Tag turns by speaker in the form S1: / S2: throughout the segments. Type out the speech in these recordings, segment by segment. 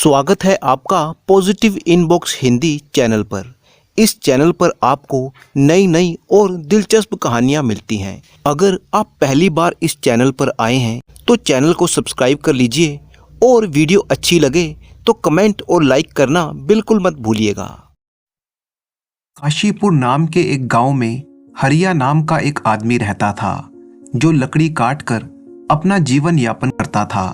S1: स्वागत है आपका पॉजिटिव इनबॉक्स हिंदी चैनल पर। इस चैनल पर आपको नई नई और दिलचस्प कहानियाँ मिलती हैं। अगर आप पहली बार इस चैनल पर आए हैं तो चैनल को सब्सक्राइब कर लीजिए और वीडियो अच्छी लगे तो कमेंट और लाइक करना बिल्कुल मत भूलिएगा।
S2: काशीपुर नाम के एक गांव में हरिया नाम का एक आदमी रहता था जो लकड़ी काटकर अपना जीवन यापन करता था।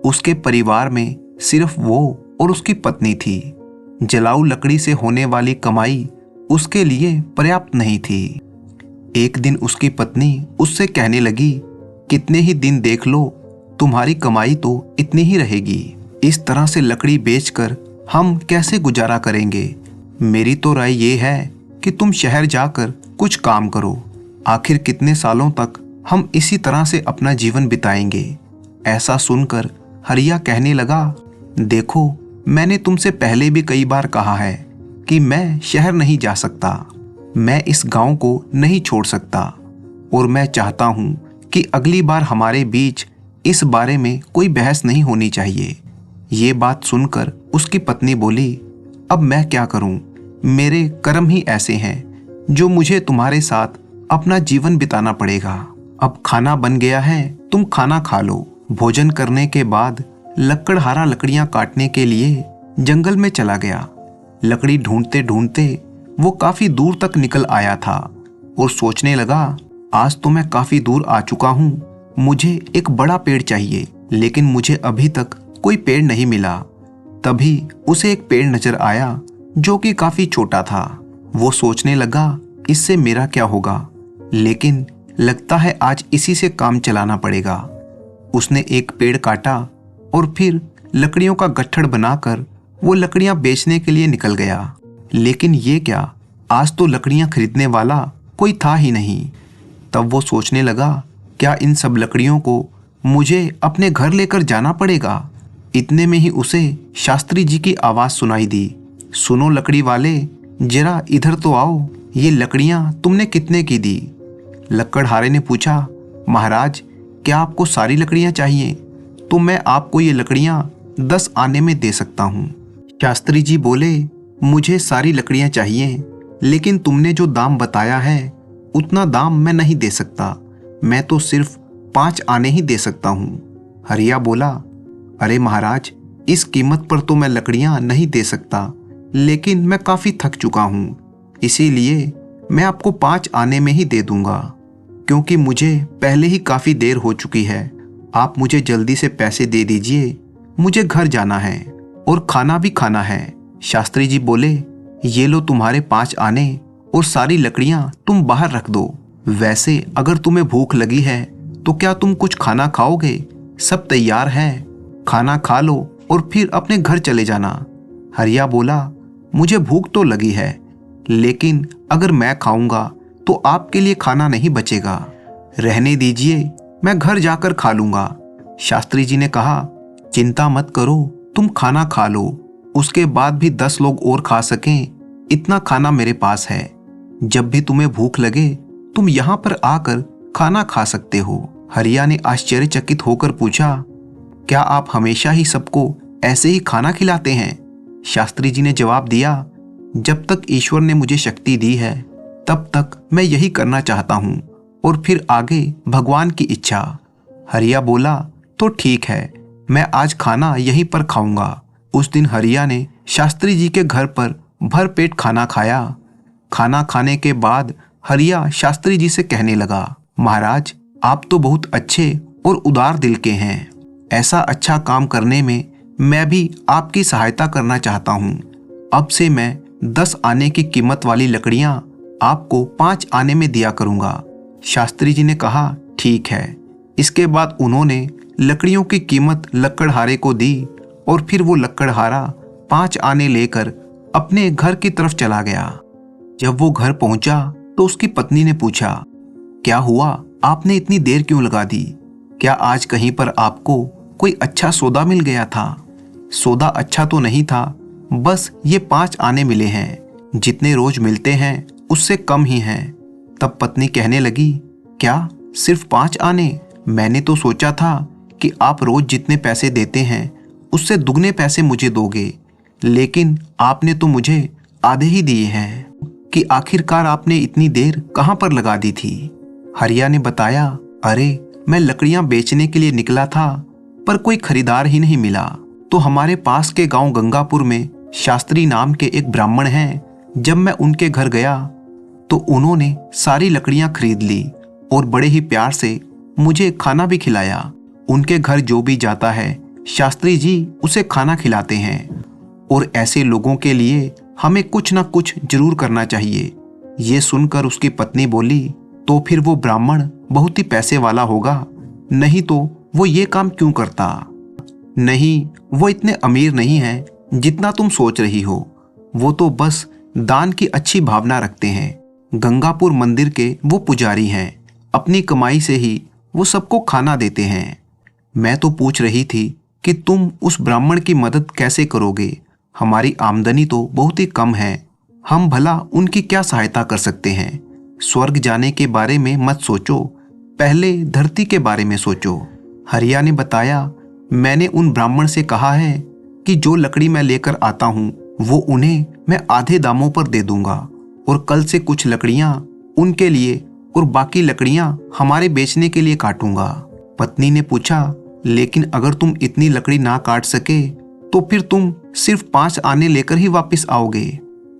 S2: उसके परिवार में सिर्फ वो और उसकी पत्नी थी। जलाऊ लकड़ी से होने वाली कमाई उसके लिए पर्याप्त नहीं थी। एक दिन उसकी पत्नी उससे कहने लगी, कितने ही दिन देख लो, तुम्हारी कमाई तो इतनी ही रहेगी। इस तरह से लकड़ी बेचकर हम कैसे गुजारा करेंगे? मेरी तो राय ये है कि तुम शहर जाकर कुछ काम करो। आखिर कितने सालों तक हम इसी तरह से अपना जीवन बिताएंगे? ऐसा सुनकर हरिया कहने लगा, देखो, मैंने तुमसे पहले भी कई बार कहा है कि मैं शहर नहीं जा सकता। मैं इस गांव को नहीं छोड़ सकता और मैं चाहता हूं कि अगली बार हमारे बीच इस बारे में कोई बहस नहीं होनी चाहिए। ये बात सुनकर उसकी पत्नी बोली, अब मैं क्या करूं? मेरे कर्म ही ऐसे हैं जो मुझे तुम्हारे साथ अपना जीवन बिताना पड़ेगा। अब खाना बन गया है, तुम खाना खा लो। भोजन करने के बाद लकड़हारा लकड़ियां काटने के लिए जंगल में चला गया। लकड़ी ढूंढते ढूंढते वो काफी दूर तक निकल आया था और सोचने लगा, आज तो मैं काफी दूर आ चुका हूँ। मुझे एक बड़ा पेड़ चाहिए, लेकिन मुझे अभी तक कोई पेड़ नहीं मिला। तभी उसे एक पेड़ नजर आया जो कि काफी छोटा था। वो सोचने लगा, इससे मेरा क्या होगा, लेकिन लगता है आज इसी से काम चलाना पड़ेगा। उसने एक पेड़ काटा और फिर लकड़ियों का गट्ठड़ बनाकर वो लकड़ियां बेचने के लिए निकल गया। लेकिन ये क्या, आज तो लकड़ियां खरीदने वाला कोई था ही नहीं। तब वो सोचने लगा, क्या इन सब लकड़ियों को मुझे अपने घर लेकर जाना पड़ेगा? इतने में ही उसे शास्त्री जी की आवाज सुनाई दी, सुनो लकड़ी वाले, जरा इधर तो आओ। ये लकड़ियां तुमने कितने की दी? लकड़हारे ने पूछा, महाराज, क्या आपको सारी लकड़ियां चाहिए? तो मैं आपको ये लकड़ियां 10 आने में दे सकता हूँ। शास्त्री जी बोले, मुझे सारी लकड़ियां चाहिए, लेकिन तुमने जो दाम बताया है उतना दाम मैं नहीं दे सकता। मैं तो सिर्फ 5 आने ही दे सकता हूँ। हरिया बोला, अरे महाराज, इस कीमत पर तो मैं लकड़ियां नहीं दे सकता, लेकिन मैं काफी थक चुका हूँ, इसीलिए मैं आपको 5 आने में ही दे दूंगा, क्योंकि मुझे पहले ही काफी देर हो चुकी है। आप मुझे जल्दी से पैसे दे दीजिए, मुझे घर जाना है और खाना भी खाना है। शास्त्री जी बोले, ये लो तुम्हारे 5 आने और सारी लकड़ियां तुम बाहर रख दो। वैसे अगर तुम्हें भूख लगी है तो क्या तुम कुछ खाना खाओगे? सब तैयार है, खाना खा लो और फिर अपने घर चले जाना। हरिया बोला, मुझे भूख तो लगी है, लेकिन अगर मैं खाऊंगा तो आपके लिए खाना नहीं बचेगा। रहने दीजिए, मैं घर जाकर खा लूंगा। शास्त्री जी ने कहा, चिंता मत करो, तुम खाना खा लो, उसके बाद भी 10 लोग और खा सकें, इतना खाना मेरे पास है। जब भी तुम्हें भूख लगे तुम यहाँ पर आकर खाना खा सकते हो। हरिया ने आश्चर्यचकित होकर पूछा, क्या आप हमेशा ही सबको ऐसे ही खाना खिलाते हैं? शास्त्री जी ने जवाब दिया, जब तक ईश्वर ने मुझे शक्ति दी है तब तक मैं यही करना चाहता हूँ, और फिर आगे भगवान की इच्छा। हरिया बोला, तो ठीक है, मैं आज खाना यहीं पर खाऊंगा। उस दिन हरिया ने शास्त्री जी के घर पर भरपेट खाना खाया। खाना खाने के बाद हरिया शास्त्री जी से कहने लगा, महाराज, आप तो बहुत अच्छे और उदार दिल के हैं। ऐसा अच्छा काम करने में मैं भी आपकी सहायता करना चाहता हूँ। अब से मैं 10 आने की कीमत वाली लकड़ियाँ आपको 5 आने में दिया करूँगा। शास्त्री जी ने कहा, ठीक है। इसके बाद उन्होंने लकड़ियों की कीमत लकड़हारे को दी और फिर वो लकड़हारा 5 आने लेकर अपने घर की तरफ चला गया। जब वो घर पहुंचा तो उसकी पत्नी ने पूछा, क्या हुआ, आपने इतनी देर क्यों लगा दी? क्या आज कहीं पर आपको कोई अच्छा सौदा मिल गया था? सौदा अच्छा तो नहीं था, बस ये 5 आने मिले हैं, जितने रोज मिलते हैं उससे कम ही हैं। तब पत्नी कहने लगी, क्या सिर्फ 5 आने? मैंने तो सोचा था कि आप रोज जितने पैसे देते हैं उससे दुगने पैसे मुझे दोगे, लेकिन आपने तो मुझे आधे ही दिए हैं कि आखिरकार आपने इतनी देर कहाँ पर लगा दी थी। हरिया ने बताया, अरे मैं लकड़ियां बेचने के लिए निकला था, पर कोई खरीदार ही नहीं मिला। तो हमारे पास के गांव गंगापुर में शास्त्री नाम के एक ब्राह्मण हैं। जब मैं उनके घर गया तो उन्होंने सारी लकड़ियां खरीद ली और बड़े ही प्यार से मुझे खाना भी खिलाया। उनके घर जो भी जाता है शास्त्री जी उसे खाना खिलाते हैं, और ऐसे लोगों के लिए हमें कुछ ना कुछ जरूर करना चाहिए। ये सुनकर उसकी पत्नी बोली, तो फिर वो ब्राह्मण बहुत ही पैसे वाला होगा, नहीं तो वो ये काम क्यों करता? नहीं, वो इतने अमीर नहीं हैं जितना तुम सोच रही हो। वो तो बस दान की अच्छी भावना रखते हैं। गंगापुर मंदिर के वो पुजारी हैं। अपनी कमाई से ही वो सबको खाना देते हैं। मैं तो पूछ रही थी कि तुम उस ब्राह्मण की मदद कैसे करोगे? हमारी आमदनी तो बहुत ही कम है, हम भला उनकी क्या सहायता कर सकते हैं? स्वर्ग जाने के बारे में मत सोचो, पहले धरती के बारे में सोचो। हरिया ने बताया, मैंने उन ब्राह्मण से कहा है कि जो लकड़ी मैं लेकर आता हूँ वो उन्हें मैं आधे दामों पर दे दूंगा, और कल से कुछ लकड़ियां उनके लिए और बाकी लकड़ियां हमारे बेचने के लिए काटूंगा। पत्नी ने पूछा, लेकिन अगर तुम इतनी लकड़ी ना काट सके तो फिर तुम सिर्फ 5 आने लेकर ही वापस आओगे।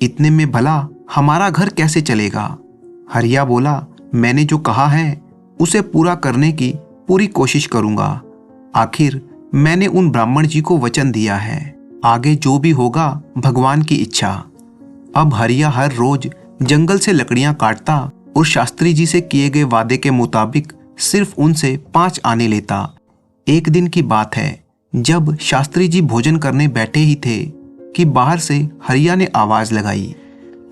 S2: इतने में भला हमारा घर कैसे चलेगा? हरिया बोला, मैंने जो कहा है उसे पूरा करने की पूरी कोशिश करूंगा। आखिर मैंने उन ब्राह्मण जी को वचन दिया है, आगे जो भी होगा भगवान की इच्छा। अब हरिया हर रोज जंगल से लकड़ियां काटता और शास्त्री जी से किए गए वादे के मुताबिक सिर्फ उनसे 5 आने लेता। एक दिन की बात है, जब शास्त्री जी भोजन करने बैठे ही थे कि बाहर से हरिया ने आवाज लगाई,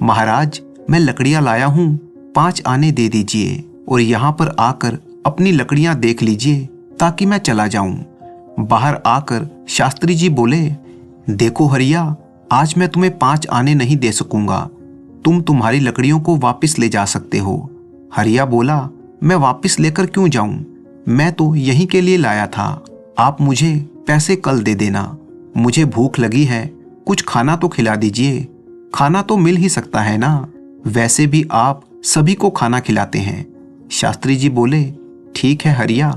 S2: महाराज मैं लकड़ियां लाया हूं, 5 आने दे दीजिए और यहाँ पर आकर अपनी लकड़ियां देख लीजिए ताकि मैं चला जाऊं। बाहर आकर शास्त्री जी बोले, देखो हरिया, आज मैं तुम्हें 5 आने नहीं दे सकूंगा, तुम तुम्हारी लकड़ियों को वापस ले जा सकते हो। हरिया बोला, मैं वापस लेकर क्यों जाऊं, मैं तो यहीं के लिए लाया था, आप मुझे पैसे कल दे देना, मुझे भूख लगी है, कुछ खाना तो खिला दीजिए। खाना तो मिल ही सकता है ना, वैसे भी आप सभी को खाना खिलाते हैं। शास्त्री जी बोले, ठीक है हरिया,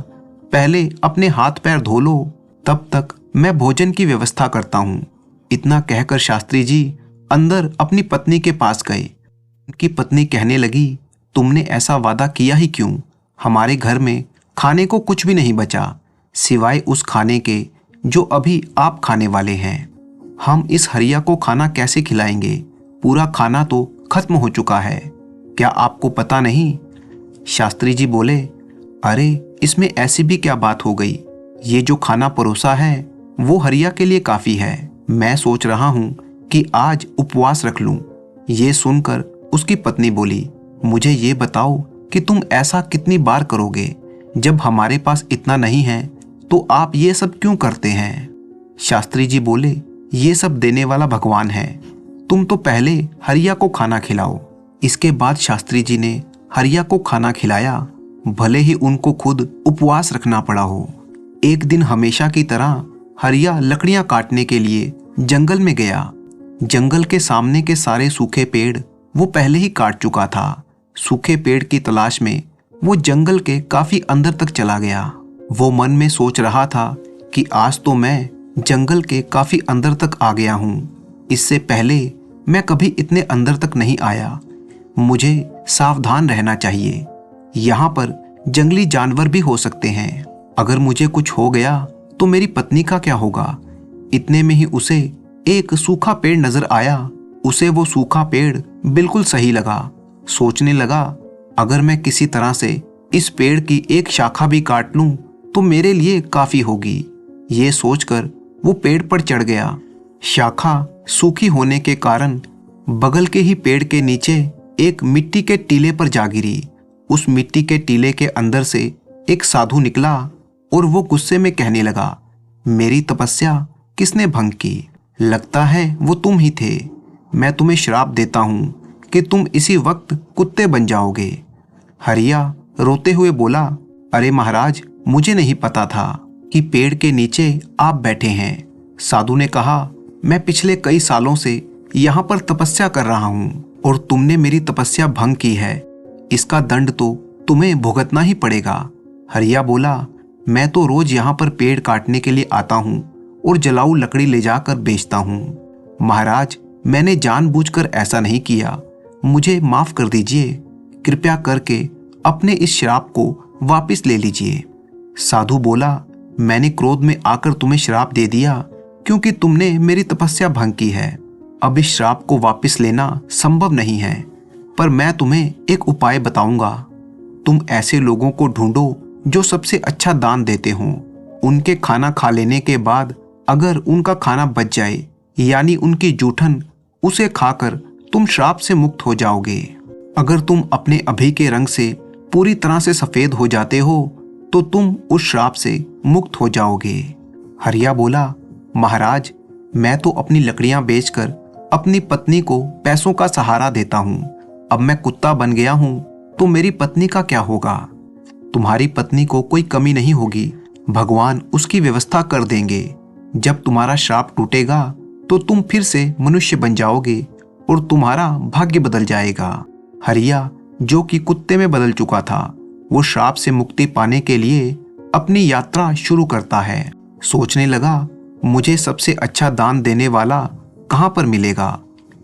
S2: पहले अपने हाथ पैर धो लो, तब तक मैं भोजन की व्यवस्था करता हूँ। इतना कहकर शास्त्री जी अंदर अपनी पत्नी के पास गए। उनकी पत्नी कहने लगी, तुमने ऐसा वादा किया ही क्यों? हमारे घर में खाने को कुछ भी नहीं बचा, सिवाय उस खाने के जो अभी आप खाने वाले हैं। हम इस हरिया को खाना कैसे खिलाएंगे? पूरा खाना तो खत्म हो चुका है, क्या आपको पता नहीं? शास्त्री जी बोले, अरे इसमें ऐसी भी क्या बात हो गई, ये जो खाना परोसा है वो हरिया के लिए काफी है। मैं सोच रहा हूँ कि आज उपवास रख लूं। ये सुनकर उसकी पत्नी बोली, मुझे ये बताओ कि तुम ऐसा कितनी बार करोगे? जब हमारे पास इतना नहीं है तो आप ये सब क्यों करते हैं? शास्त्री जी बोले, ये सब देने वाला भगवान है, तुम तो पहले हरिया को खाना खिलाओ। इसके बाद शास्त्री जी ने हरिया को खाना खिलाया, भले ही उनको खुद उपवास रखना पड़ा हो। एक दिन हमेशा की तरह हरिया लकड़ियां काटने के लिए जंगल में गया। जंगल के सामने के सारे सूखे पेड़ वो पहले ही काट चुका था। सूखे पेड़ की तलाश में वो जंगल के काफी अंदर तक चला गया। वो मन में सोच रहा था कि आज तो मैं जंगल के काफी अंदर तक आ गया हूँ, इससे पहले मैं कभी इतने अंदर तक नहीं आया। मुझे सावधान रहना चाहिए, यहाँ पर जंगली जानवर भी हो सकते हैं, अगर मुझे कुछ हो गया तो मेरी पत्नी का क्या होगा? इतने में ही उसे एक सूखा पेड़ नजर आया। उसे वो सूखा पेड़ बिल्कुल सही लगा। सोचने लगा, अगर मैं किसी तरह से इस पेड़ की एक शाखा भी काट लूं तो मेरे लिए काफी होगी। ये सोचकर वो पेड़ पर चढ़ गया। शाखा सूखी होने के कारण बगल के ही पेड़ के नीचे एक मिट्टी के टीले पर जा गिरी। उस मिट्टी के टीले के अंदर से एक साधु निकला और वो गुस्से में कहने लगा, मेरी तपस्या किसने भंग की? लगता है वो तुम ही थे। मैं तुम्हें श्राप देता हूँ कि तुम इसी वक्त कुत्ते बन जाओगे। हरिया रोते हुए बोला, अरे महाराज, मुझे नहीं पता था कि पेड़ के नीचे आप बैठे हैं। साधु ने कहा, मैं पिछले कई सालों से यहाँ पर तपस्या कर रहा हूँ और तुमने मेरी तपस्या भंग की है। इसका दंड तो तुम्हें भुगतना ही पड़ेगा। हरिया बोला, मैं तो रोज यहाँ पर पेड़ काटने के लिए आता हूँ और जलाऊ लकड़ी ले जाकर बेचता हूँ। महाराज, मैंने जानबूझकर ऐसा नहीं किया, मुझे माफ कर दीजिए। कृपया करके अपने इस श्राप को वापस ले लीजिए। साधु बोला, मैंने क्रोध में आकर तुम्हें श्राप दे दिया क्योंकि तुमने मेरी तपस्या भंग की है। अब इस श्राप को वापस लेना संभव नहीं है, पर मैं तुम्हें एक उपाय बताऊंगा। तुम ऐसे लोगों को ढूंढो जो सबसे अच्छा दान देते हों। उनके खाना खा लेने के बाद अगर उनका खाना बच जाए, यानी उनकी जूठन, उसे खाकर तुम श्राप से मुक्त हो जाओगे। अगर तुम अपने अभी के रंग से पूरी तरह से सफेद हो जाते हो तो तुम उस श्राप से मुक्त हो जाओगे। हरिया बोला, महाराज, मैं तो अपनी लकड़ियां बेचकर अपनी पत्नी को पैसों का सहारा देता हूं। अब मैं कुत्ता बन गया हूं तो मेरी पत्नी का क्या होगा? तुम्हारी पत्नी को कोई कमी नहीं होगी, भगवान उसकी व्यवस्था कर देंगे। जब तुम्हारा श्राप टूटेगा तो तुम फिर से मनुष्य बन जाओगे और तुम्हारा भाग्य बदल जाएगा। हरिया, जो कि कुत्ते में बदल चुका था, वो श्राप से मुक्ति पाने के लिए अपनी यात्रा शुरू करता है। सोचने लगा, मुझे सबसे अच्छा दान देने वाला कहाँ पर मिलेगा?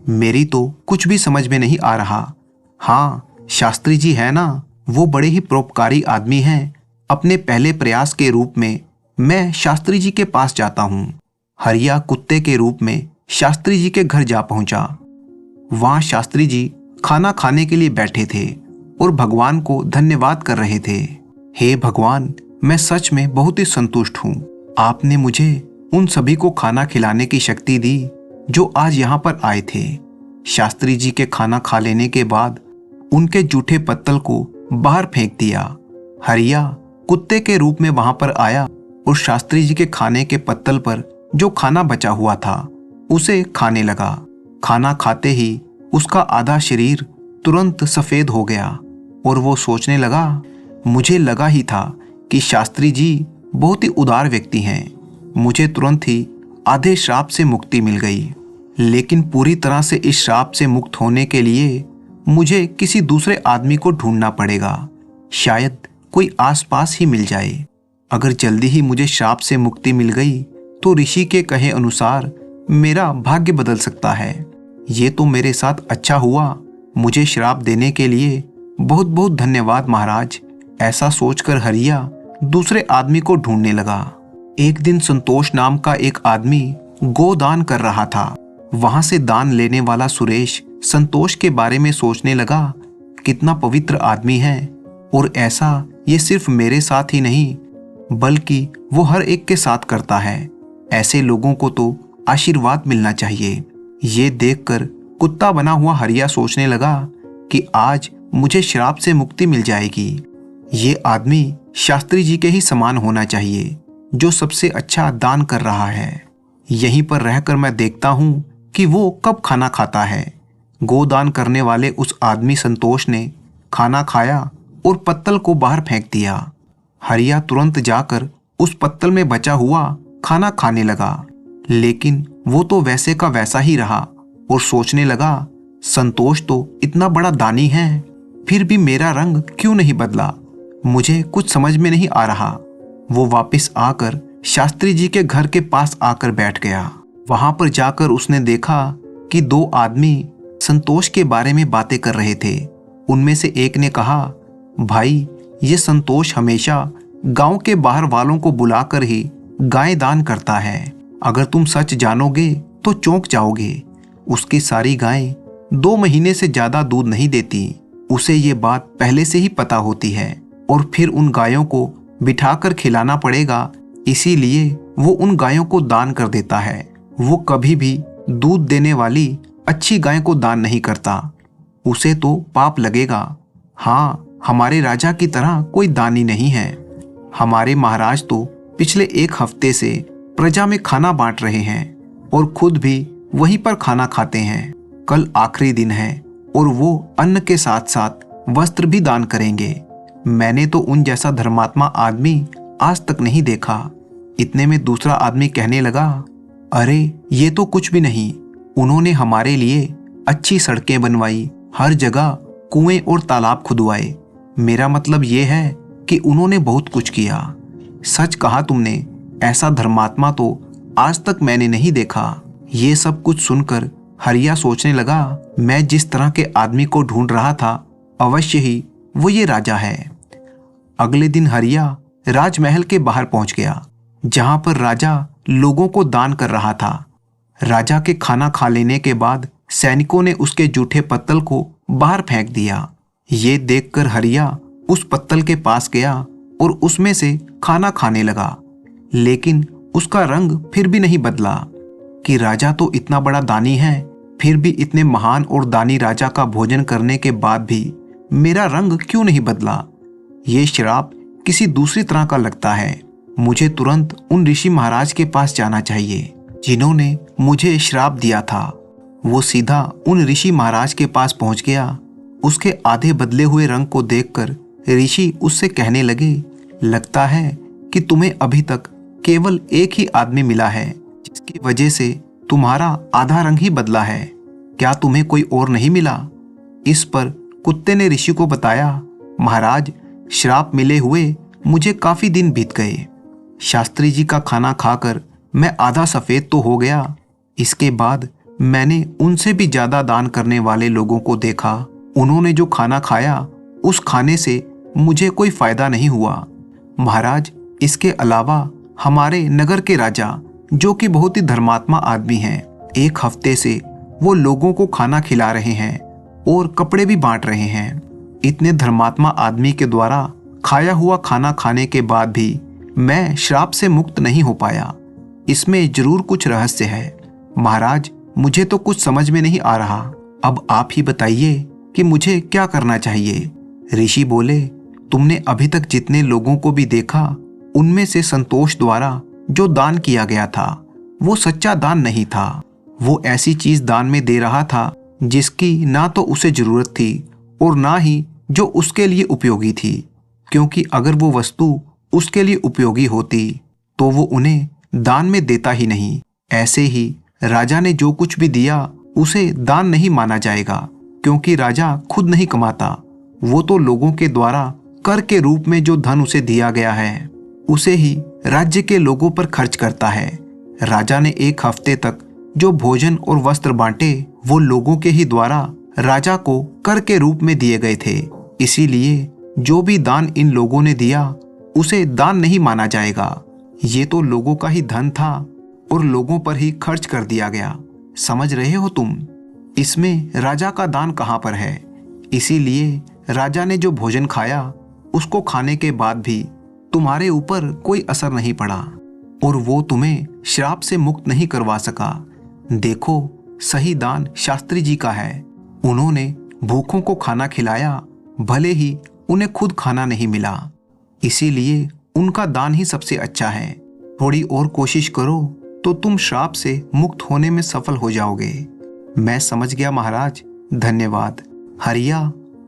S2: मेरी तो कुछ भी समझ में नहीं आ रहा। हाँ, शास्त्री जी है ना, वो बड़े ही परोपकारी आदमी हैं। अपने पहले प्रयास के रूप में मैं शास्त्री जी के पास जाता हूँ। हरिया कुत्ते के रूप में शास्त्री जी के घर जा पहुंचा। वहां शास्त्री जी खाना खाने के लिए बैठे थे और भगवान को धन्यवाद कर रहे थे। हे भगवान, मैं सच में बहुत ही संतुष्ट हूँ। आपने मुझे उन सभी को खाना खिलाने की शक्ति दी जो आज यहाँ पर आए थे। शास्त्री जी के खाना खा लेने के बाद उनके जूठे पत्तल को बाहर फेंक दिया। हरिया कुत्ते के रूप में वहां पर आया और शास्त्री जी के खाने के पत्तल पर जो खाना बचा हुआ था उसे खाने लगा। खाना खाते ही उसका आधा शरीर तुरंत सफेद हो गया और वो सोचने लगा, मुझे लगा ही था कि शास्त्री जी बहुत ही उदार व्यक्ति हैं। मुझे तुरंत ही आधे श्राप से मुक्ति मिल गई, लेकिन पूरी तरह से इस श्राप से मुक्त होने के लिए मुझे किसी दूसरे आदमी को ढूंढना पड़ेगा। शायद कोई आसपास ही मिल जाए। अगर जल्दी ही मुझे श्राप से मुक्ति मिल गई तो ऋषि के कहे अनुसार मेरा भाग्य बदल सकता है। ये तो मेरे साथ अच्छा हुआ। मुझे श्राप देने के लिए बहुत बहुत धन्यवाद महाराज। ऐसा सोचकर हरिया दूसरे आदमी को ढूंढने लगा। एक दिन संतोष नाम का एक आदमी गोदान कर रहा था। वहां से दान लेने वाला सुरेश संतोष के बारे में सोचने लगा, कितना पवित्र आदमी है और ऐसा ये सिर्फ मेरे साथ ही नहीं बल्कि वो हर एक के साथ करता है। ऐसे लोगों को तो आशीर्वाद मिलना चाहिए। ये देखकर कुत्ता बना हुआ हरिया सोचने लगा कि आज मुझे श्राप से मुक्ति मिल जाएगी। ये आदमी शास्त्री जी के ही समान होना चाहिए जो सबसे अच्छा दान कर रहा है। यहीं पर रहकर मैं देखता हूँ कि वो कब खाना खाता है। गोदान करने वाले उस आदमी संतोष ने खाना खाया और पत्तल को बाहर फेंक दिया। हरिया तुरंत जाकर उस पत्तल में बचा हुआ खाना खाने लगा, लेकिन वो तो वैसे का वैसा ही रहा और सोचने लगा, संतोष तो इतना बड़ा दानी है, फिर भी मेरा रंग क्यों नहीं बदला? मुझे कुछ समझ में नहीं आ रहा। वो वापस आकर शास्त्री जी के घर के पास आकर बैठ गया। वहां पर जाकर उसने देखा कि दो आदमी संतोष के बारे में बातें कर रहे थे। उनमें से एक ने कहा, भाई, ये संतोष हमेशा गांव के बाहर वालों को बुलाकर ही गाय दान करता है। अगर तुम सच जानोगे तो चौंक जाओगे। उसकी सारी गायें 2 महीने से ज्यादा दूध नहीं देती। उसे ये बात पहले से ही पता होती है और फिर उन गायों को बिठाकर खिलाना पड़ेगा, इसीलिए वो उन गायों को दान कर देता है। वो कभी भी दूध देने वाली अच्छी गाय को दान नहीं करता, उसे तो पाप लगेगा। हाँ, हमारे राजा की तरह कोई दानी नहीं है। हमारे महाराज तो पिछले 1 हफ्ते से प्रजा में खाना बांट रहे हैं और खुद भी वहीं पर खाना खाते हैं। कल आखिरी दिन है और वो अन्न के साथ साथ वस्त्र भी दान करेंगे। मैंने तो उन जैसा धर्मात्मा आदमी आज तक नहीं देखा। इतने में दूसरा आदमी कहने लगा, अरे ये तो कुछ भी नहीं, उन्होंने हमारे लिए अच्छी सड़कें बनवाई, हर जगह कुएं और तालाब खुदवाए। मेरा मतलब ये है कि उन्होंने बहुत कुछ किया। सच कहा तुमने, ऐसा धर्मात्मा तो आज तक मैंने नहीं देखा। ये सब कुछ सुनकर हरिया सोचने लगा, मैं जिस तरह के आदमी को ढूंढ रहा था अवश्य ही वो ये राजा है। अगले दिन हरिया राजमहल के बाहर पहुंच गया, जहां पर राजा लोगों को दान कर रहा था। राजा के खाना खा लेने के बाद सैनिकों ने उसके जूठे पत्तल को बाहर फेंक दिया। ये देखकर हरिया उस पत्तल के पास गया और उसमें से खाना खाने लगा, लेकिन उसका रंग फिर भी नहीं बदला। कि राजा तो इतना बड़ा दानी है, फिर भी इतने महान और दानी राजा का भोजन करने के बाद भी मेरा रंग क्यों नहीं बदला? ये श्राप किसी दूसरी तरह का लगता है। मुझे तुरंत उन ऋषि महाराज के पास जाना चाहिए जिन्होंने मुझे श्राप दिया था। वो सीधा उन ऋषि महाराज के पास पहुंच गया। उसके आधे बदले हुए रंग को देखकर ऋषि उससे कहने लगे, लगता है कि तुम्हें अभी तक केवल एक ही आदमी मिला है जिसकी वजह से तुम्हारा आधा रंग ही बदला है। क्या तुम्हें कोई और नहीं मिला? इस पर कुत्ते ने ऋषि को बताया, महाराज, श्राप मिले हुए मुझे काफी दिन बीत गए। शास्त्री जी का खाना खाकर मैं आधा सफेद तो हो गया। इसके बाद मैंने उनसे भी ज्यादा दान करने वाले लोगों को देखा। उन्होंने जो खाना खाया उस खाने से मुझे कोई फायदा नहीं हुआ। महाराज, इसके अलावा हमारे नगर के राजा, जो कि बहुत ही धर्मात्मा आदमी हैं, एक हफ्ते से वो लोगों को खाना खिला रहे हैं और कपड़े भी बांट रहे हैं। इतने धर्मात्मा आदमी के द्वारा खाया हुआ खाना खाने के बाद भी मैं श्राप से मुक्त नहीं हो पाया। इसमें जरूर कुछ रहस्य है। महाराज, मुझे तो कुछ समझ में नहीं आ रहा। अब आप ही बताइए कि मुझे क्या करना चाहिए। ऋषि बोले, तुमने अभी तक जितने लोगों को भी देखा, उनमें से संतोष द्वारा जो दान किया गया था वो सच्चा दान नहीं था। वो ऐसी चीज दान में दे रहा था जिसकी ना तो उसे जरूरत थी और ना ही जो उसके लिए उपयोगी थी, क्योंकि अगर वो वस्तु उसके लिए उपयोगी होती तो वो उन्हें दान में देता ही नहीं। ऐसे ही राजा ने जो कुछ भी दिया उसे दान नहीं माना जाएगा, क्योंकि राजा खुद नहीं कमाता। वो तो लोगों के द्वारा कर के रूप में जो धन उसे दिया गया है उसे ही राज्य के लोगों पर खर्च करता है। राजा ने एक हफ्ते तक जो भोजन और वस्त्र बांटे वो लोगों के ही द्वारा राजा को कर के रूप में दिए गए थे। इसीलिए जो भी दान इन लोगों ने दिया उसे दान नहीं माना जाएगा। ये तो लोगों का ही धन था और लोगों पर ही खर्च कर दिया गया। समझ रहे हो तुम? इसमें राजा का दान कहाँ पर है? इसीलिए राजा ने जो भोजन खाया उसको खाने के बाद भी तुम्हारे ऊपर कोई असर नहीं पड़ा और वो तुम्हें श्राप से मुक्त नहीं करवा सका। देखो, सही दान शास्त्री जी का है। उन्होंने भूखों को खाना खिलाया, भले ही उन्हें खुद खाना नहीं मिला। इसीलिए उनका दान ही सबसे अच्छा है। थोड़ी और कोशिश करो तो तुम श्राप से मुक्त होने में सफल हो जाओगे। मैं समझ गया महाराज, धन्यवाद। हरिया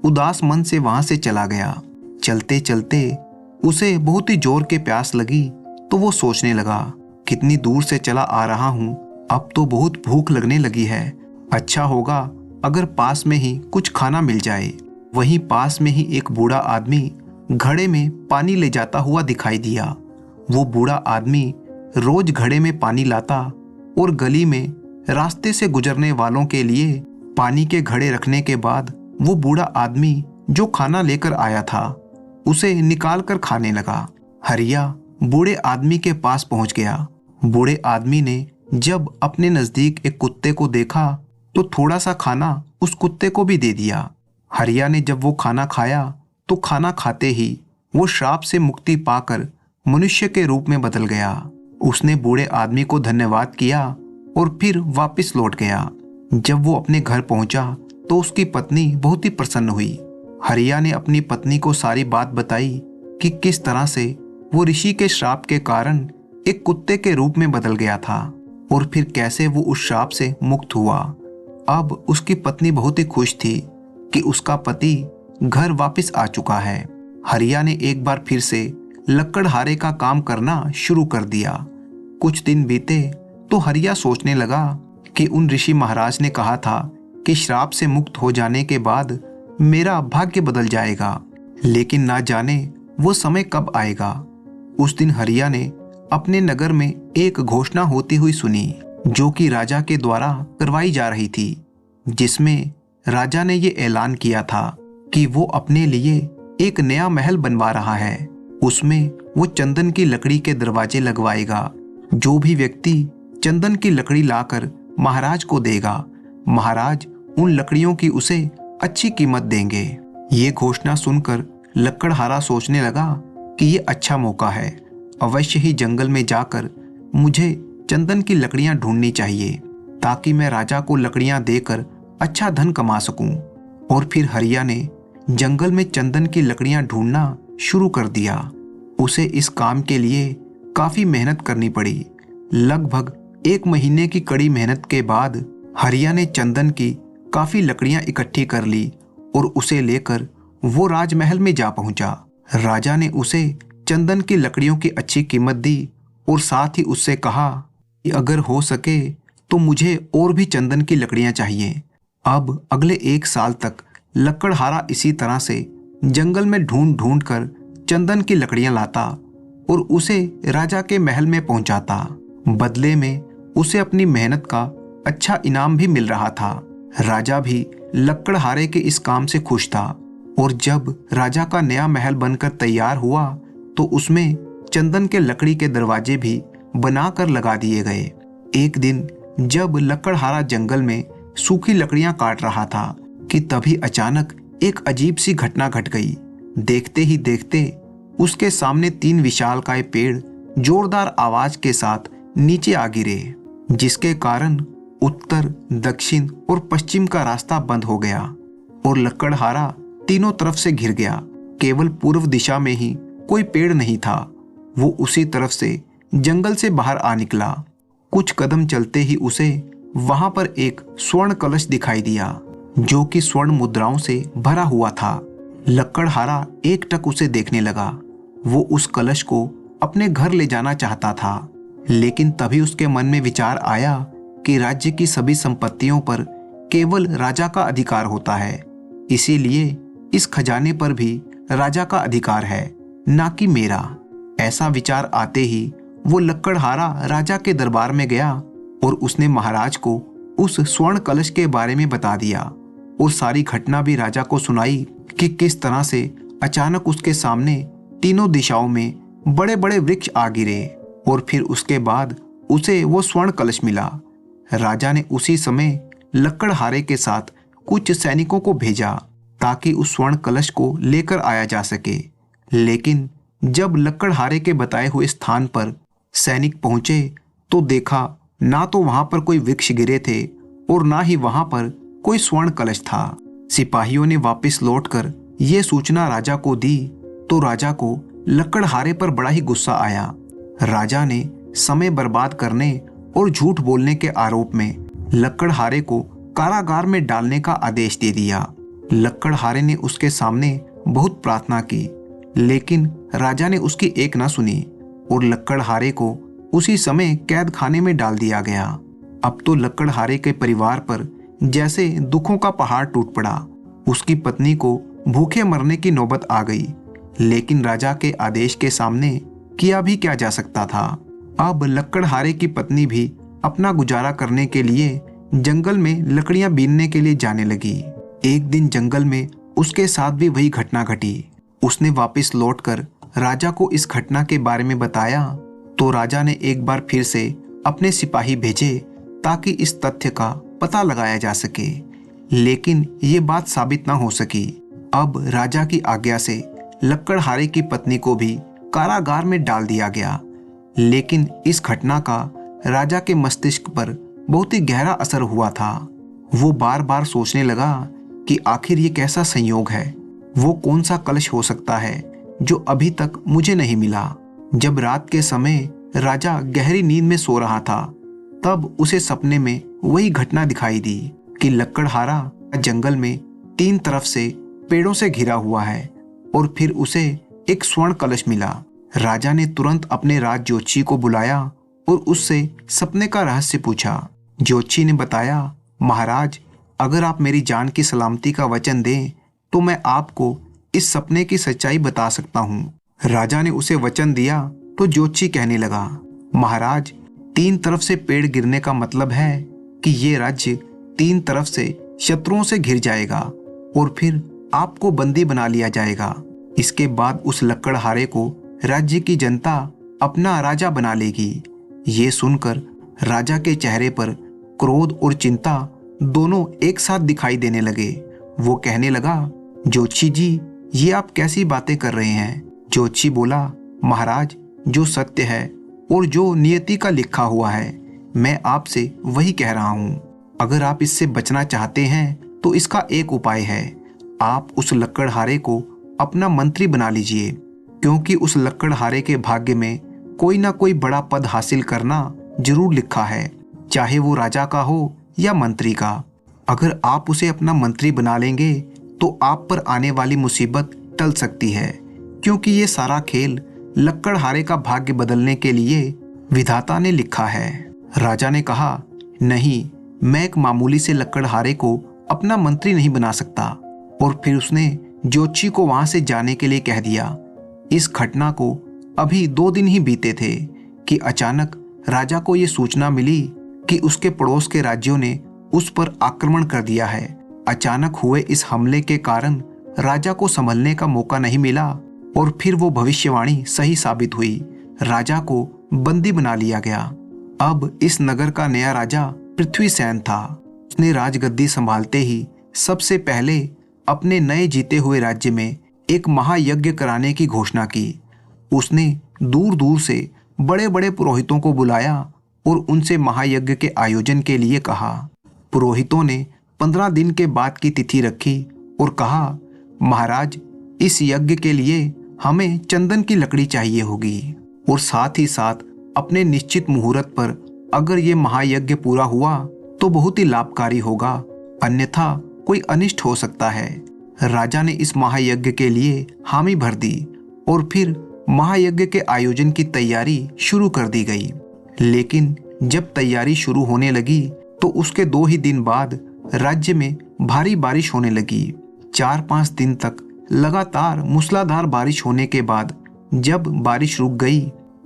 S2: उदास मन से वहां से चला गया। चलते चलते उसे बहुत ही जोर के प्यास लगी तो वो सोचने लगा, कितनी दूर से चला आ रहा हूँ, अब तो बहुत भूख लगने लगी है। अच्छा होगा अगर पास में ही कुछ खाना मिल जाए। वहीं पास में ही एक बूढ़ा आदमी घड़े में पानी ले जाता हुआ दिखाई दिया। वो बूढ़ा आदमी रोज घड़े में पानी लाता और गली में रास्ते से गुजरने वालों के लिए पानी के घड़े रखने के बाद वो बूढ़ा आदमी जो खाना लेकर आया था उसे निकाल कर खाने लगा। हरिया बूढ़े आदमी के पास पहुंच गया। बूढ़े आदमी ने जब अपने नजदीक एक कुत्ते को देखा तो थोड़ा सा खाना उस कुत्ते को भी दे दिया। हरिया ने जब वो खाना खाया तो खाना खाते ही वो श्राप से मुक्ति पाकर मनुष्य के रूप में बदल गया। उसने बूढ़े आदमी को धन्यवाद किया और फिर वापस लौट गया। जब वो अपने घर पहुंचा तो उसकी पत्नी बहुत ही प्रसन्न हुई। हरिया ने अपनी पत्नी को सारी बात बताई कि किस तरह से वो ऋषि के श्राप के कारण एक कुत्ते के रूप में बदल गया था और फिर कैसे वो उस श्राप से मुक्त हुआ। अब उसकी पत्नी बहुत ही खुश थी कि उसका पति घर वापस आ चुका है। हरिया ने एक बार फिर से लकड़हारे का काम करना शुरू कर दिया। कुछ दिन बीते तो हरिया सोचने लगा कि उन ऋषि महाराज ने कहा था कि श्राप से मुक्त हो जाने के बाद मेरा भाग्य बदल जाएगा, लेकिन ना जाने वो समय कब आएगा। उस दिन हरिया ने अपने नगर में एक घोषणा होती हुई सुनी, जो कि राजा के द्वारा करवाई जा रही थी, जिसमें राजा ने ये ऐलान किया था कि वो अपने लिए एक नया महल बनवा रहा है। उसमें वो चंदन की लकड़ी के दरवाजे लगवाएगा। जो भी व्यक्ति चंदन की लकड़ी लाकर महाराज को देगा, महाराज उन लकड़ियों की उसे अच्छी कीमत देंगे। ये घोषणा सुनकर लक्कड़हारा सोचने लगा कि ये अच्छा मौका है, अवश्य ही जंगल में जाकर मुझे चंदन की लकड़ियां ढूंढनी चाहिए, ताकि मैं राजा को लकड़ियां देकर अच्छा धन कमा सकूं। और फिर हरिया ने जंगल में चंदन की लकड़ियां ढूंढना शुरू कर दिया। उसे इस काम के लिए काफी मेहनत करनी पड़ी। लगभग 1 महीने की कड़ी मेहनत के बाद हरिया ने चंदन की काफी लकड़ियां इकट्ठी कर ली और उसे लेकर वो राजमहल में जा पहुंचा। राजा ने उसे चंदन की लकड़ियों की अच्छी कीमत दी और साथ ही उससे कहा कि अगर हो सके तो मुझे और भी चंदन की लकड़ियां चाहिए। अब अगले 1 साल तक लक्कड़हारा इसी तरह से जंगल में ढूंढ ढूंढ कर चंदन की लकड़ियां लाता और उसे राजा के महल में पहुंचाता। बदले में उसे अपनी मेहनत का अच्छा इनाम भी मिल रहा था। राजा भी लक्कड़हारे के इस काम से खुश था और जब राजा का नया महल बनकर तैयार हुआ तो उसमें चंदन के लकड़ी के दरवाजे भी बनाकर लगा दिए गए। एक दिन जब लक्कड़हारा जंगल में सूखी लकड़ियां काट रहा था कि तभी अचानक एक अजीब सी घटना घट गई। देखते ही देखते उसके सामने 3 विशालकाय पेड़ जोरदार आवाज के साथ नीचे आ गिरे, जिसके कारण उत्तर, दक्षिण और पश्चिम का रास्ता बंद हो गया और लक्कड़हारा तीनों तरफ से घिर गया। केवल पूर्व दिशा में ही कोई पेड़ नहीं था। वो उसी तरफ से जंगल से बाहर आ निकला। कुछ कदम चलते ही उसे वहां पर एक स्वर्ण कलश दिखाई दिया, जो कि स्वर्ण मुद्राओं से भरा हुआ था। लक्कड़हारा एकटक उसे देखने लगा। वो उस कलश को अपने घर ले जाना चाहता था, लेकिन तभी उसके मन में विचार आया कि राज्य की सभी संपत्तियों पर केवल राजा का अधिकार होता है, इसीलिए इस खजाने पर भी राजा का अधिकार है, ना कि मेरा। ऐसा विचार आते ही वो लक्कड़हारा राजा के दरबार में गया और उसने महाराज को उस स्वर्ण कलश के बारे में बता दिया और सारी घटना भी राजा को सुनाई कि किस तरह से अचानक उसके सामने तीनों दिशाओं में बड़े बड़े वृक्ष आ गिरे और फिर उसके बाद उसे वो स्वर्ण कलश मिला। राजा ने उसी समय लक्कड़हारे के साथ कुछ सैनिकों को भेजा ताकि उस स्वर्ण कलश को लेकर आया जा सके, लेकिन जब लक्कड़हारे के बताए हुए स्थान पर सैनिक पहुंचे तो देखा ना तो वहां पर कोई वृक्ष गिरे थे और ना ही वहां पर कोई स्वर्ण कलश था। सिपाहियों ने वापस लौटकर यह सूचना राजा को दी तो राजा को लक्कड़हारे पर बड़ा ही गुस्सा आया। राजा ने समय बर्बाद करने और झूठ बोलने के आरोप में लक्कड़हारे को कारागार में डालने का आदेश दे दिया। लक्कड़हारे ने उसके सामने बहुत प्रार्थना की, लेकिन राजा ने उसकी एक ना सुनी और लक्कड़हारे को उसी समय कैद खाने में डाल दिया गया। अब तो लक्कड़हारे के परिवार पर जैसे दुखों का पहाड़ टूट पड़ा। उसकी पत्नी को भूखे मरने की नौबत आ गई, लेकिन राजा के आदेश के सामने किया भी क्या जा सकता था। अब लक्कड़हारे की पत्नी भी अपना गुजारा करने के लिए जंगल में लकड़ियां बीनने के लिए जाने लगी। एक दिन जंगल में उसके साथ भी वही घटना घटी। उसने वापस लौटकर राजा को इस घटना के बारे में बताया तो राजा ने एक बार फिर से अपने सिपाही भेजे ताकि इस तथ्य का पता लगाया जा सके, लेकिन ये बात साबित ना हो सकी। अब राजा की आज्ञा से लक्कड़हारे की पत्नी को भी कारागार में डाल दिया गया, लेकिन इस घटना का राजा के मस्तिष्क पर बहुत ही गहरा असर हुआ था। वो बार बार सोचने लगा कि आखिर ये कैसा संयोग है, वो कौन सा कलश हो सकता है जो अभी तक मुझे नहीं मिला। जब रात के समय राजा गहरी नींद में सो रहा था, तब उसे सपने में वही घटना दिखाई दी कि लक्कड़हारा जंगल में 3 तरफ से पेड़ों से घिरा हुआ है और फिर उसे एक स्वर्ण कलश मिला। राजा ने तुरंत अपने राज ज्योतिषी को बुलाया और उससे सपने का रहस्य पूछा। ज्योतिषी ने बताया, महाराज, अगर आप मेरी जान की सलामती का वचन दें तो मैं आपको इस सपने की सच्चाई बता सकता हूँ। राजा ने उसे वचन दिया तो ज्योतिषी कहने लगा, महाराज, 3 तरफ से पेड़ गिरने का मतलब है कि ये राज्य 3 तरफ से शत्रुओं से घिर जाएगा और फिर आपको बंदी बना लिया जाएगा। इसके बाद उस लकड़हारे को राज्य की जनता अपना राजा बना लेगी। ये सुनकर राजा के चेहरे पर क्रोध और चिंता दोनों एक साथ दिखाई देने लगे। वो कहने लगा, ज्योतिषी जी, ये आप कैसी बातें कर रहे हैं? ज्योतिषी बोला, महाराज, जो सत्य है और जो नियति का लिखा हुआ है, मैं आपसे वही कह रहा हूँ। अगर आप इससे बचना चाहते हैं तो इसका एक उपाय है, आप उस लकड़हारे को अपना मंत्री बना लीजिए, क्योंकि उस लकड़हारे के भाग्य में कोई ना कोई बड़ा पद हासिल करना जरूर लिखा है, चाहे वो राजा का हो या मंत्री का। अगर आप उसे अपना मंत्री बना लेंगे तो आप पर आने वाली मुसीबत टल सकती है, क्योंकि ये सारा खेल लकड़हारे का भाग्य बदलने के लिए विधाता ने लिखा है। राजा ने कहा, नहीं, मैं एक मामूली से लकड़हारे को अपना मंत्री नहीं बना सकता। और फिर उसने ज्योतिषी को वहां से जाने के लिए कह दिया। इस घटना को अभी 2 दिन ही बीते थे कि अचानक राजा को यह सूचना मिली कि उसके पड़ोस के राज्यों ने उस पर आक्रमण कर दिया है। अचानक हुए इस हमले के कारण राजा को संभलने का मौका नहीं मिला और फिर वो भविष्यवाणी सही साबित हुई। राजा को बंदी बना लिया गया। अब इस नगर का नया राजा पृथ्वीसेन था। उसने राजगद्दी संभालते ही सबसे पहले अपने नए जीते हुए राज्य में एक महायज्ञ कराने की घोषणा की। उसने दूर दूर से बड़े बड़े पुरोहितों को बुलाया और उनसे महायज्ञ के आयोजन के लिए कहा। पुरोहितों ने 15 दिन के बाद की तिथि रखी और कहा, महाराज, इस यज्ञ के लिए हमें चंदन की लकड़ी चाहिए होगी और साथ ही साथ अपने निश्चित मुहूर्त पर अगर ये महायज्ञ पूरा हुआ तो बहुत ही लाभकारी होगा, अन्यथा कोई अनिष्ट हो सकता है। राजा ने इस महायज्ञ के लिए हामी भर दी और फिर महायज्ञ के आयोजन की तैयारी शुरू कर दी गई। लेकिन जब तैयारी शुरू होने लगी तो उसके 2 ही दिन बाद राज्य में भारी बारिश होने लगी। 4-5 दिन तक लगातार मूसलाधार बारिश होने के बाद जब बारिश रुक गई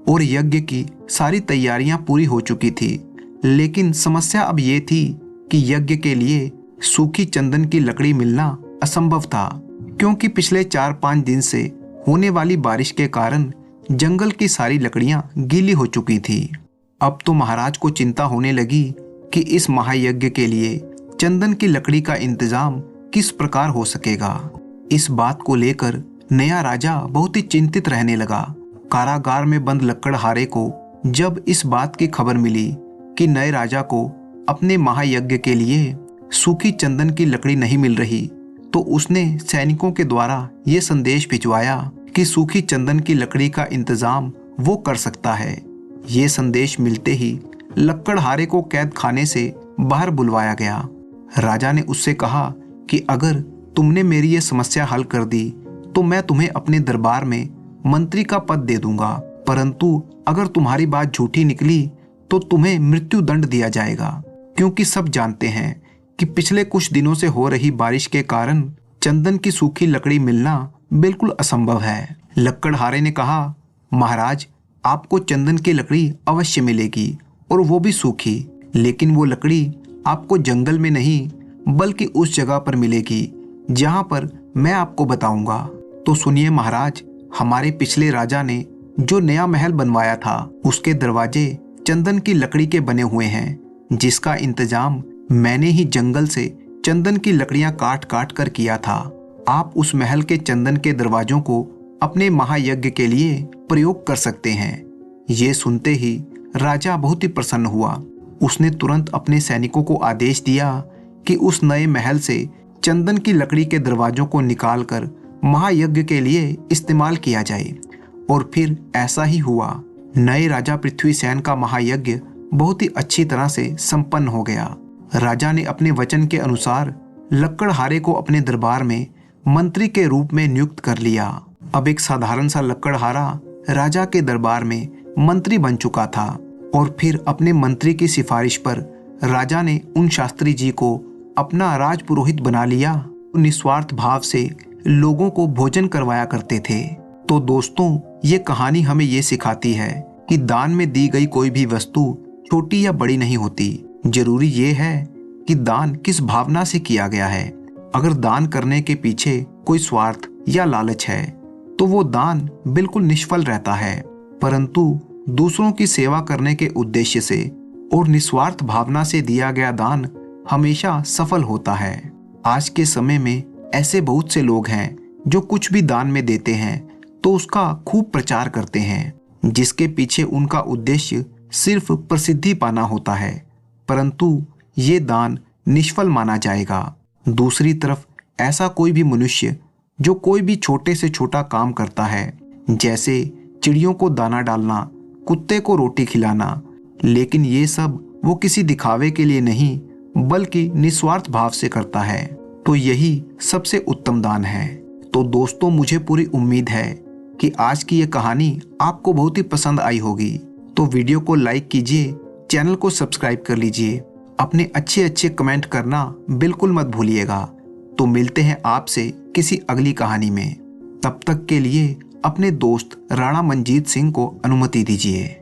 S2: और यज्ञ की सारी तैयारियां पूरी हो चुकी थी, लेकिन समस्या अब ये थी कि यज्ञ के लिए सूखी चंदन की लकड़ी मिलना असंभव था, क्योंकि पिछले 4-5 दिन से होने वाली बारिश के कारण जंगल की सारी लकड़ियां गीली हो चुकी थी। अब तो महाराज को चिंता होने लगी कि इस महायज्ञ के लिए चंदन की लकड़ी का इंतजाम किस प्रकार हो सकेगा। इस बात को लेकर नया राजा बहुत ही चिंतित रहने लगा। कारागार में बंद लकड़हारे को जब इस बात की खबर मिली कि नए राजा को अपने महायज्ञ के लिए सूखी चंदन की लकड़ी नहीं मिल रही, तो उसने सैनिकों के द्वारा ये संदेश भिजवाया कि सूखी चंदन की लकड़ी का इंतजाम वो कर सकता है। ये संदेश मिलते ही लकड़हारे को कैद खाने से बाहर बुलवाया गया। राजा ने उससे कहा कि अगर तुमने मेरी ये समस्या हल कर दी तो मैं तुम्हें अपने दरबार में मंत्री का पद दे दूंगा, परंतु अगर तुम्हारी बात झूठी निकली तो तुम्हें मृत्यु दंड दिया जाएगा, क्योंकि सब जानते हैं कि पिछले कुछ दिनों से हो रही बारिश के कारण चंदन की सूखी लकड़ी मिलना बिल्कुल असंभव है। लकड़हारे ने कहा, महाराज, आपको चंदन की लकड़ी अवश्य मिलेगी और वो भी सूखी, लेकिन वो लकड़ी आपको जंगल में नहीं बल्कि उस जगह पर मिलेगी जहां पर मैं आपको बताऊंगा। तो सुनिए महाराज, हमारे पिछले राजा ने जो नया महल बनवाया था उसके दरवाजे चंदन की लकड़ी के बने हुए हैं, जिसका इंतजाम मैंने ही जंगल से चंदन की लकड़ियां काट काट कर किया था। आप उस महल के चंदन के दरवाजों को अपने महायज्ञ के लिए प्रयोग कर सकते हैं। ये सुनते ही राजा बहुत ही प्रसन्न हुआ। उसने तुरंत अपने सैनिकों को आदेश दिया कि उस नए महल से चंदन की लकड़ी के दरवाजों को निकालकर महायज्ञ के लिए इस्तेमाल किया जाए। और फिर ऐसा ही हुआ। नए राजा पृथ्वीसेन का महायज्ञ बहुत ही अच्छी तरह से संपन्न हो गया। राजा ने अपने वचन के अनुसार लकड़हारे को अपने दरबार में मंत्री के रूप में नियुक्त कर लिया। अब एक साधारण सा लकड़हारा राजा के दरबार में मंत्री बन चुका था। और फिर अपने मंत्री की सिफारिश पर राजा ने उन शास्त्री जी को अपना राजपुरोहित बना लिया। निस्वार्थ भाव से लोगों को भोजन करवाया करते थे। तो दोस्तों, ये कहानी हमें ये सिखाती है कि दान में दी गई कोई भी वस्तु छोटी या बड़ी नहीं होती। जरूरी ये है कि दान किस भावना से किया गया है। अगर दान करने के पीछे कोई स्वार्थ या लालच है तो वो दान बिल्कुल निष्फल रहता है। परंतु दूसरों की सेवा करने के उद्देश्य से और निस्वार्थ भावना से दिया गया दान हमेशा सफल होता है। आज के समय में ऐसे बहुत से लोग हैं जो कुछ भी दान में देते हैं तो उसका खूब प्रचार करते हैं, जिसके पीछे उनका उद्देश्य सिर्फ प्रसिद्धि पाना होता है। परंतु ये दान निष्फल माना जाएगा। दूसरी तरफ ऐसा कोई भी मनुष्य जो कोई भी छोटे से छोटा काम करता है, जैसे चिड़ियों को दाना डालना, कुत्ते को रोटी खिलाना, लेकिन ये सब वो किसी दिखावे के लिए नहीं बल्कि निस्वार्थ भाव से करता है, तो यही सबसे उत्तम दान है। तो दोस्तों, मुझे पूरी उम्मीद है कि आज की ये कहानी आपको बहुत ही पसंद आई होगी। तो वीडियो को लाइक कीजिए, चैनल को सब्सक्राइब कर लीजिए, अपने अच्छे कमेंट करना बिल्कुल मत भूलिएगा। तो मिलते हैं आपसे किसी अगली कहानी में। तब तक के लिए अपने दोस्त राणा मंजीत सिंह को अनुमति दीजिए।